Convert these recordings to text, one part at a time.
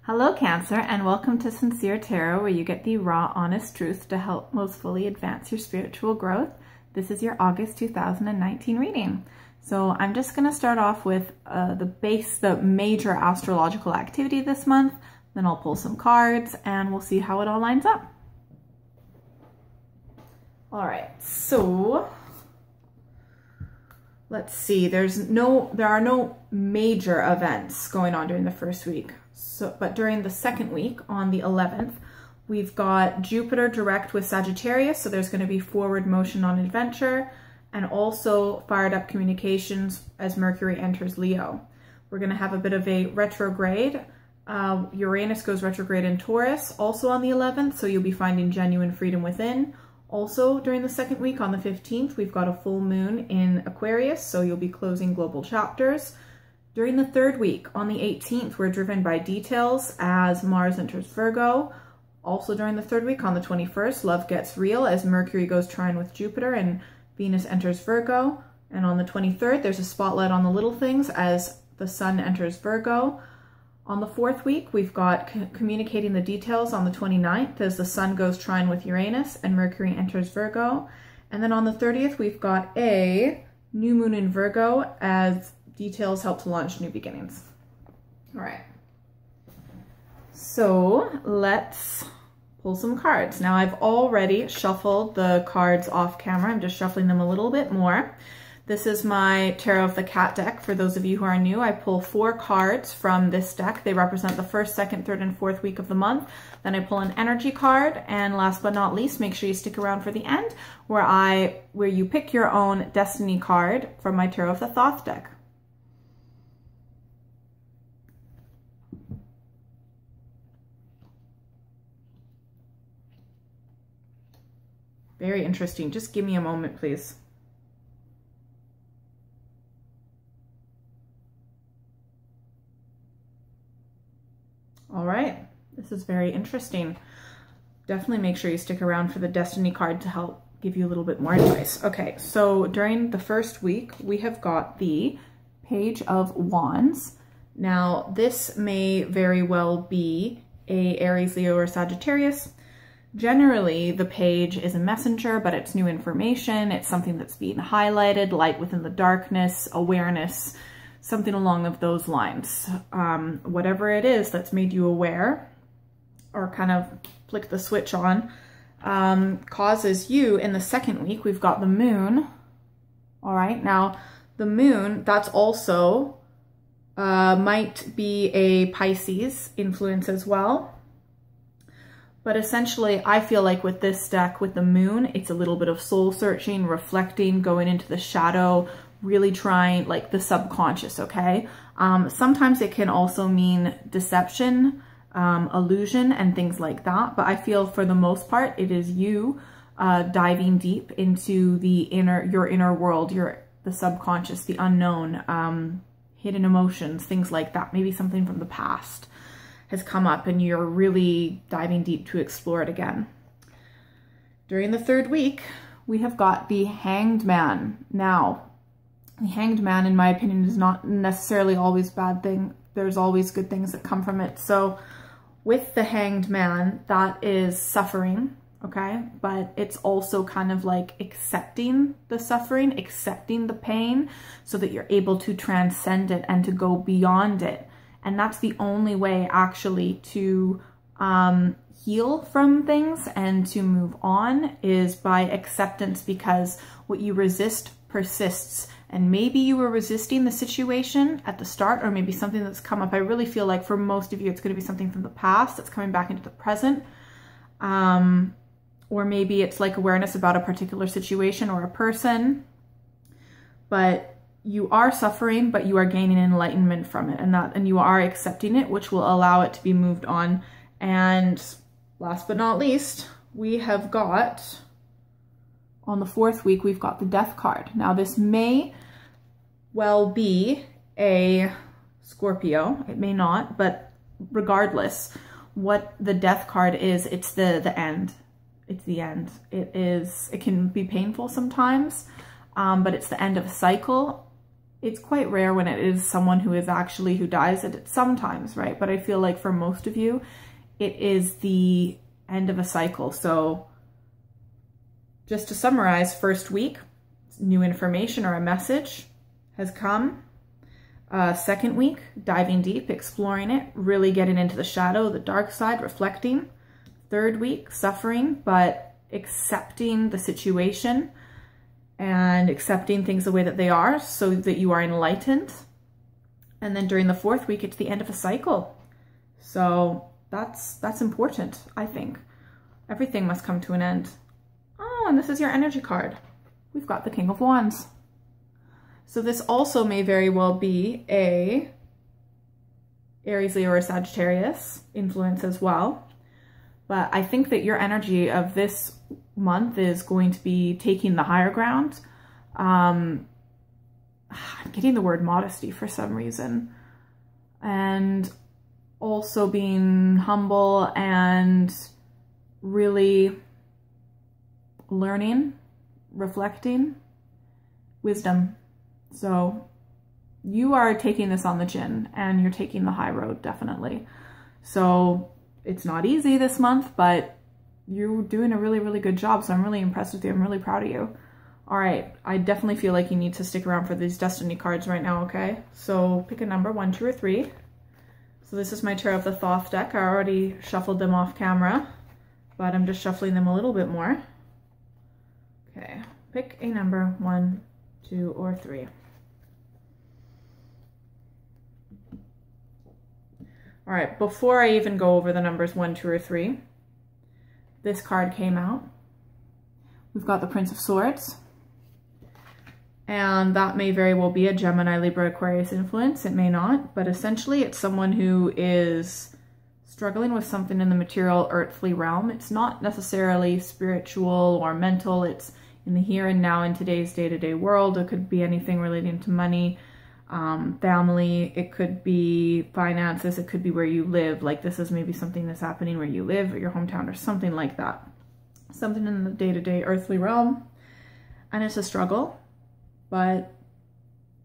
Hello Cancer, and welcome to Sincere Tarot, where you get the raw, honest truth to help most fully advance your spiritual growth. This is your August 2019 reading. So I'm just going to start off with the major astrological activity this month. Then I'll pull some cards and we'll see how it all lines up. All right, so let's see. There are no major events going on during the first week. But during the second week, on the 11th, we've got Jupiter direct with Sagittarius, so there's going to be forward motion on adventure, and also fired up communications as Mercury enters Leo. We're going to have a bit of a retrograde. Uranus goes retrograde in Taurus, also on the 11th, so you'll be finding genuine freedom within. Also, during the second week, on the 15th, we've got a full moon in Aquarius, so you'll be closing global chapters. During the third week, on the 18th, we're driven by details as Mars enters Virgo. Also during the third week, on the 21st, love gets real as Mercury goes trine with Jupiter and Venus enters Virgo. And on the 23rd, there's a spotlight on the little things as the Sun enters Virgo. On the fourth week, we've got communicating the details on the 29th as the Sun goes trine with Uranus and Mercury enters Virgo. And then on the 30th, we've got a new moon in Virgo as details help to launch new beginnings. All right, so let's pull some cards. Now I've already shuffled the cards off camera. I'm just shuffling them a little bit more. This is my Tarot of the Cat deck. For those of you who are new, I pull 4 cards from this deck. They represent the first, second, third, and fourth week of the month. Then I pull an energy card, and last but not least, make sure you stick around for the end where you pick your own destiny card from my Tarot of the Thoth deck. Very interesting. Just give me a moment, please. All right, this is very interesting. Definitely make sure you stick around for the Destiny card to help give you a little bit more advice. Okay, so during the first week, we have got the Page of Wands. Now, this may very well be a Aries, Leo, or Sagittarius. Generally, the page is a messenger, but it's new information. It's something that's being highlighted, light within the darkness, awareness, something along those lines. Whatever it is that's made you aware or kind of flick the switch on, causes you in the second week, we've got the moon. All right, now the moon, that's also might be a Pisces influence as well. But essentially, I feel like with this deck, with the moon, it's a little bit of soul searching, reflecting, going into the shadow, really trying, like the subconscious, okay? Sometimes it can also mean deception, illusion, and things like that. But I feel for the most part, it is you diving deep into your inner world, the subconscious, the unknown, hidden emotions, things like that. Maybe something from the past has come up and you're really diving deep to explore it again. During the third week, we have got the Hanged Man. Now, the Hanged Man, in my opinion, is not necessarily always a bad thing. There's always good things that come from it. So with the Hanged Man, that is suffering, okay? But it's also kind of like accepting the suffering, accepting the pain so that you're able to transcend it and to go beyond it. And that's the only way actually to heal from things and to move on is by acceptance, because what you resist persists. And maybe you were resisting the situation at the start, or maybe something that's come up. I really feel like for most of you, it's going to be something from the past that's coming back into the present. Or maybe it's like awareness about a particular situation or a person. But you are suffering, but you are gaining enlightenment from it, and you are accepting it, which will allow it to be moved on. And last but not least, we have got, on the fourth week, we've got the Death card. Now this may well be a Scorpio, it may not, but regardless, what the Death card is, it's the end. It's the end. It can be painful sometimes, but it's the end of a cycle. It's quite rare when it is someone who dies it sometimes, right? But I feel like for most of you, it is the end of a cycle. So just to summarize, first week, new information or a message has come. Second week, diving deep, exploring it, really getting into the shadow, the dark side, reflecting. Third week, suffering, but accepting the situation and accepting things the way that they are so that you are enlightened. And then during the fourth week, it's the end of a cycle. So that's important, I think. Everything must come to an end. Oh, and this is your energy card. We've got the King of Wands. So this also may very well be a Aries, Leo, or Sagittarius influence as well. But I think that your energy of this month is going to be taking the higher ground. I'm getting the word modesty for some reason. And also being humble and really learning, reflecting, wisdom. So you are taking this on the chin and you're taking the high road, definitely. So it's not easy this month, but you're doing a really, really good job. So I'm really impressed with you. I'm really proud of you. All right. I definitely feel like you need to stick around for these destiny cards right now. Okay. So pick a number, 1, 2, or 3. So this is my Tarot of the Thoth deck. I already shuffled them off camera, but I'm just shuffling them a little bit more. Okay. Pick a number, 1, 2, or 3. All right, before I even go over the numbers 1, 2, or 3, this card came out. We've got the Prince of Swords, and that may very well be a Gemini, Libra, Aquarius influence. It may not, but essentially it's someone who is struggling with something in the material, earthly realm. It's not necessarily spiritual or mental. It's in the here and now in today's day-to-day world. It could be anything relating to money, family, it could be finances, it could be where you live. Like this is maybe something that's happening where you live or your hometown or something like that. Something in the day-to-day earthly realm. And it's a struggle, but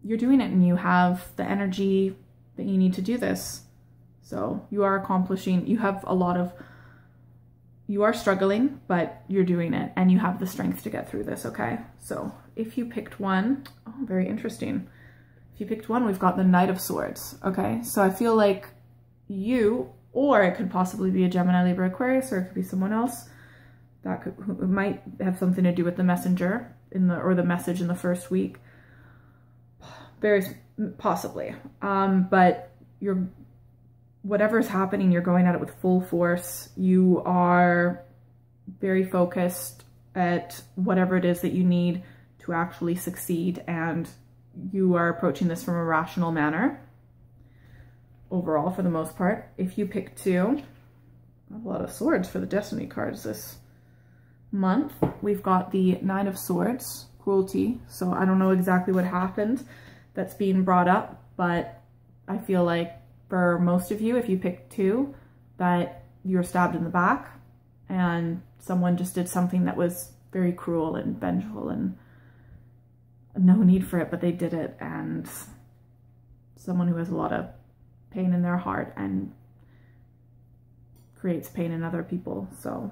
you're doing it and you have the energy that you need to do this. So you are accomplishing, you have a lot of, you are struggling, but you're doing it and you have the strength to get through this, okay? So if you picked one, oh, very interesting. If you picked one, we've got the Knight of Swords, okay? So I feel like you, or it could possibly be a Gemini, Libra, Aquarius, or it could be someone else that could, who might have something to do with the messenger or the message in the first week. Very possibly. But whatever's happening, you're going at it with full force. You are very focused at whatever it is that you need to actually succeed, and you are approaching this from a rational manner overall for the most part. If you pick 2, I have a lot of swords for the destiny cards this month. We've got the 9 of Swords, cruelty. So I don't know exactly what happened that's being brought up, but I feel like for most of you, if you pick 2, that you're stabbed in the back and someone just did something that was very cruel and vengeful and no need for it, but they did it, and someone who has a lot of pain in their heart and creates pain in other people. So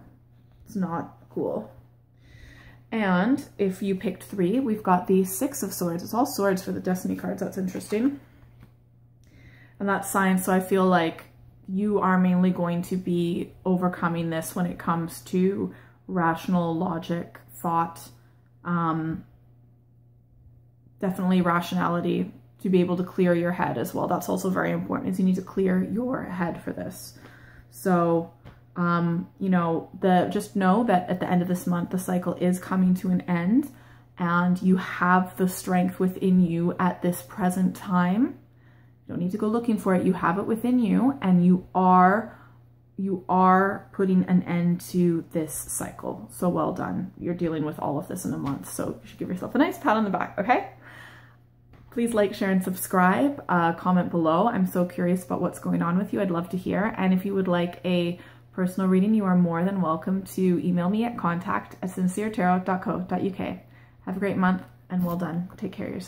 it's not cool. And if you picked 3, we've got the 6 of Swords. It's all swords for the destiny cards. That's interesting. And that's science. So I feel like you are mainly going to be overcoming this when it comes to rational logic, thought, definitely rationality, to be able to clear your head as well. That's also very important, is you need to clear your head for this. So, you know, just know that at the end of this month, the cycle is coming to an end, and you have the strength within you at this present time. You don't need to go looking for it. You have it within you, and you are putting an end to this cycle. So well done. You're dealing with all of this in a month. So you should give yourself a nice pat on the back, okay? Please like, share, and subscribe. Comment below. I'm so curious about what's going on with you. I'd love to hear. And if you would like a personal reading, you are more than welcome to email me at contact@sinceretarot.co.uk. Have a great month and well done. Take care of yourself.